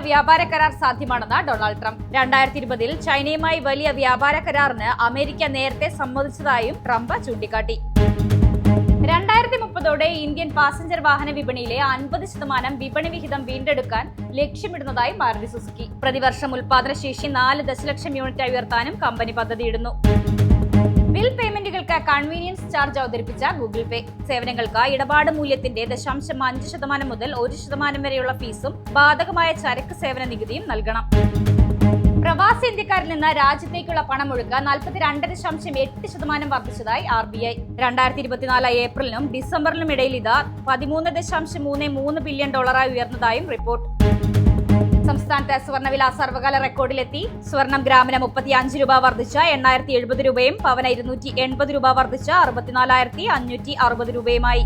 വ്യാപാര കരാർ സാധ്യമാണെന്ന് ഡൊണാൾഡ് ട്രംപ്. 2020-ൽ ചൈനയുമായി വലിയ വ്യാപാര കരാറിന് അമേരിക്ക നേരത്തെ സമ്മതിച്ചതായും ട്രംപ് ചൂണ്ടിക്കാട്ടി. 2030ഓടെ ഇന്ത്യൻ പാസഞ്ചർ വാഹന വിപണിയിലെ 50% വിപണി വിഹിതം വീണ്ടെടുക്കാൻ ലക്ഷ്യമിടുന്നതായി മാരുതി സുസുക്കി. പ്രതിവർഷം ഉൽപാദനശേഷി 4 ദശലക്ഷം യൂണിറ്റായി ഉയർത്താനും കമ്പനി പദ്ധതിയിടുന്നു. ബിൽ പേയ്മെന്റുകൾക്ക് കൺവീനിയൻസ് ചാർജ് അവതരിപ്പിച്ച ഗൂഗിൾ പേ. സേവനങ്ങൾക്ക് ഇടപാട് മൂല്യത്തിന്റെ 0.5% മുതൽ 1% വരെയുള്ള ഫീസും ബാധകമായ ചരക്ക് സേവന നികുതിയും നൽകണം. പ്രവാസി ഇന്ത്യക്കാരിൽ നിന്ന് രാജ്യത്തേക്കുള്ള പണമൊഴുക്ക് 42.8% വർദ്ധിച്ചതായി RBI. 2024 ഏപ്രിലിനും ഡിസംബറിനും ഇടയിൽ ഇത് $13.33 ബില്യൺ ഉയർന്നതായും റിപ്പോർട്ട്. സംസ്ഥാനത്ത് സ്വർണ്ണവില സർവകാല റെക്കോർഡിലെത്തി. സ്വർണം ഗ്രാമിന് 35 രൂപ വർദ്ധിച്ച് 870 രൂപയും പവന് 280 രൂപ വർദ്ധിച്ച് 64,560 രൂപയുമായി.